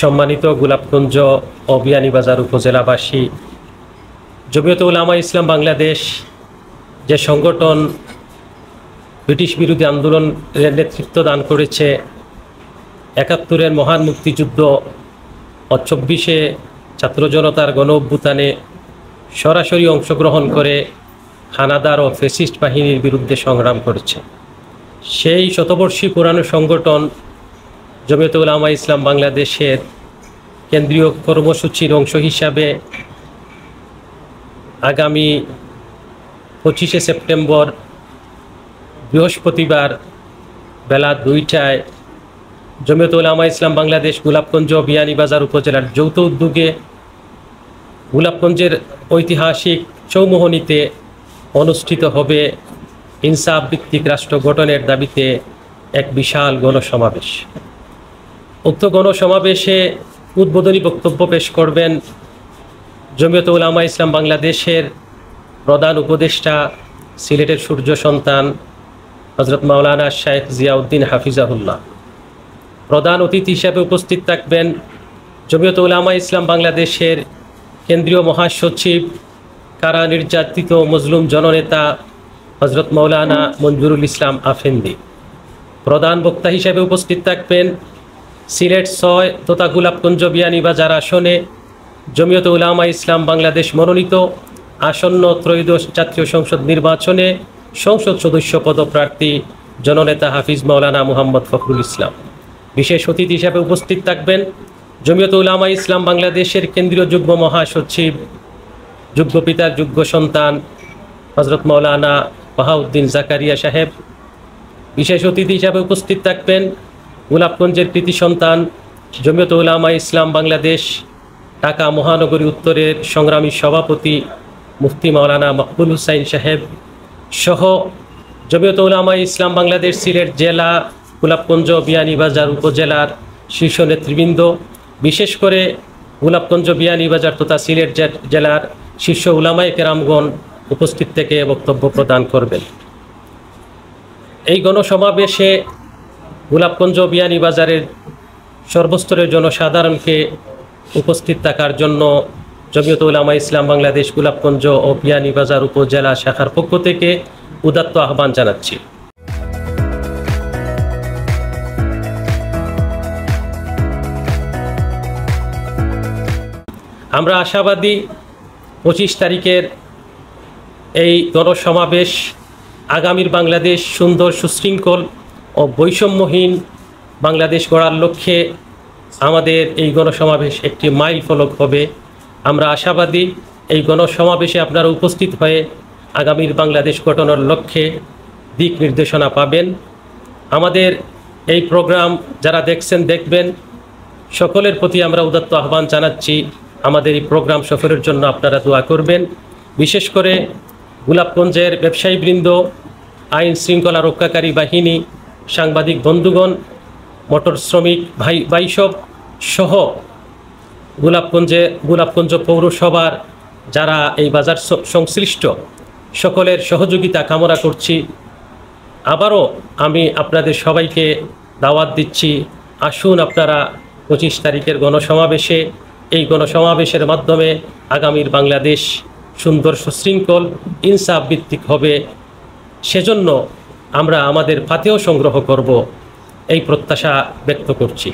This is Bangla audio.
সম্মানিত গোলাপগঞ্জ ও বিয়ানীবাজার উপজেলাবাসী, জমিয়তে উলামা ইসলাম বাংলাদেশ যে সংগঠন ব্রিটিশ বিরোধী আন্দোলনের নেতৃত্ব দান করেছে, ৭১-এর মহান মুক্তিযুদ্ধ ও ২৪-এ ছাত্র জনতার গণ অভ্যুত্থানে সরাসরি অংশগ্রহণ করে হানাদার ও ফ্যাসিস্ট বাহিনীর বিরুদ্ধে সংগ্রাম করেছে। সেই শতবর্ষী পুরানো সংগঠন জমিয়তে উলামা ইসলাম বাংলাদেশের কেন্দ্রীয় কর্মসূচির অংশ হিসাবে আগামী ২৫শে সেপ্টেম্বর বৃহস্পতিবার বেলা ২টায় জমিয়তে উলামা ইসলাম বাংলাদেশ গোলাপগঞ্জ বিয়ানীবাজার উপজেলার যৌথ উদ্যোগে গোলাপগঞ্জের ঐতিহাসিক চৌমোহনীতে অনুষ্ঠিত হবে ইনসাফ ভিত্তিক রাষ্ট্র গঠনের দাবিতে এক বিশাল গণসমাবেশ। উক্ত গণসমাবেশে উদ্বোধনী বক্তব্য পেশ করবেন জমিয়তে উলামা ইসলাম বাংলাদেশের প্রধান উপদেষ্টা, সিলেটের সূর্য সন্তান হযরত মাওলানা শেখ জিয়াউদ্দিন হাফিজাহুল্লাহ। প্রধান অতিথি হিসেবে উপস্থিত থাকবেন জমিয়তে উলামা ইসলাম বাংলাদেশের কেন্দ্রীয় মহাসচিব, কারা নির্যাতিত মজলুম জননেতা হযরত মাওলানা মঞ্জুরুল ইসলাম আফেন্দি। প্রধান বক্তা হিসেবে উপস্থিত থাকবেন সিলেট ৬ তথা গোলাপগঞ্জ বিয়ানীবাজার আসনে জমিয়তে উলামা ইসলাম বাংলাদেশ মনোনীত আসন্ন ত্রয়োদশ জাতীয় সংসদ নির্বাচনে সংসদ সদস্য পদপ্রার্থী জননেতা হাফিজ মাওলানা মুহাম্মদ ফখরুল ইসলাম। বিশেষ অতিথি হিসেবে উপস্থিত থাকবেন জমিয়তে উলামা ইসলাম বাংলাদেশের কেন্দ্রীয় যুগ্ম মহাসচিব, যোগ্য পিতার যোগ্য সন্তান হযরত মাওলানা বাহাউদ্দিন জাকারিয়া সাহেব। বিশেষ অতিথি হিসাবে উপস্থিত থাকবেন গোলাপগঞ্জের কৃতি সন্তান জমিয়তে উলামা ইসলাম বাংলাদেশ ঢাকা মহানগরী উত্তরের সংগ্রামী সভাপতি মুফতি মাওলানা মকবুল হুসাইন সাহেব সহ জমিয়তে উলামা ইসলাম বাংলাদেশ সিলেট জেলা, গোলাপগঞ্জ বিয়ানীবাজার উপজেলার শীর্ষ নেতৃবৃন্দ, বিশেষ করে গোলাপগঞ্জ বিয়ানীবাজার তথা সিলেট জেলার শীর্ষ উলামায়ে কেরামগণ উপস্থিত থেকে বক্তব্য প্রদান করবেন। এই গণসমাবেশে গোলাপগঞ্জ বিয়ানীবাজারের সর্বস্তরের জনসাধারণকে উপস্থিত থাকার জন্য জমিয়তে উলামা ইসলাম বাংলাদেশ গোলাপগঞ্জ ও বিয়ানীবাজার উপজেলা শাখার পক্ষ থেকে উদাত্ত আহ্বান জানাচ্ছি। আমরা আশাবাদী ২৫ তারিখের এই গণসমাবেশ আগামীর বাংলাদেশ সুন্দর, সুশৃঙ্খল ও বৈষম্যহীন বাংলাদেশ গড়ার লক্ষ্যে আমাদের এই গণসমাবেশ একটি মাইল ফলক হবে। আমরা আশাবাদী এই গণসমাবেশে আপনারা উপস্থিত হয়ে আগামীর বাংলাদেশ গঠনের লক্ষ্যে দিক নির্দেশনা পাবেন। আমাদের এই প্রোগ্রাম যারা দেখবেন, সকলের প্রতি আমরা উদাত্ত আহ্বান জানাচ্ছি আমাদের এই প্রোগ্রাম সফরের জন্য আপনারা দোয়া করবেন। বিশেষ করে গোলাপগঞ্জের ব্যবসায়ীবৃন্দ, আইন শৃঙ্খলা রক্ষাকারী বাহিনী, সাংবাদিক বন্ধুগণ, মোটর শ্রমিক ভাইসব সহ গোলাপগঞ্জ পৌরসভার যারা এই বাজার সংশ্লিষ্ট সকলের সহযোগিতা কামনা করছি। আবারও আমি আপনাদের সবাইকে দাওয়াত দিচ্ছি, আসুন আপনারা ২৫ তারিখের গণসমাবেশে, এই গণসমাবেশের মাধ্যমে আগামীর বাংলাদেশ সুন্দর, সুশৃঙ্খল, ইনসাফ ভিত্তিক হবে। সেজন্য আমরা আমাদের ফাতেহ সংগ্রহ করব, এই প্রত্যাশা ব্যক্ত করছি।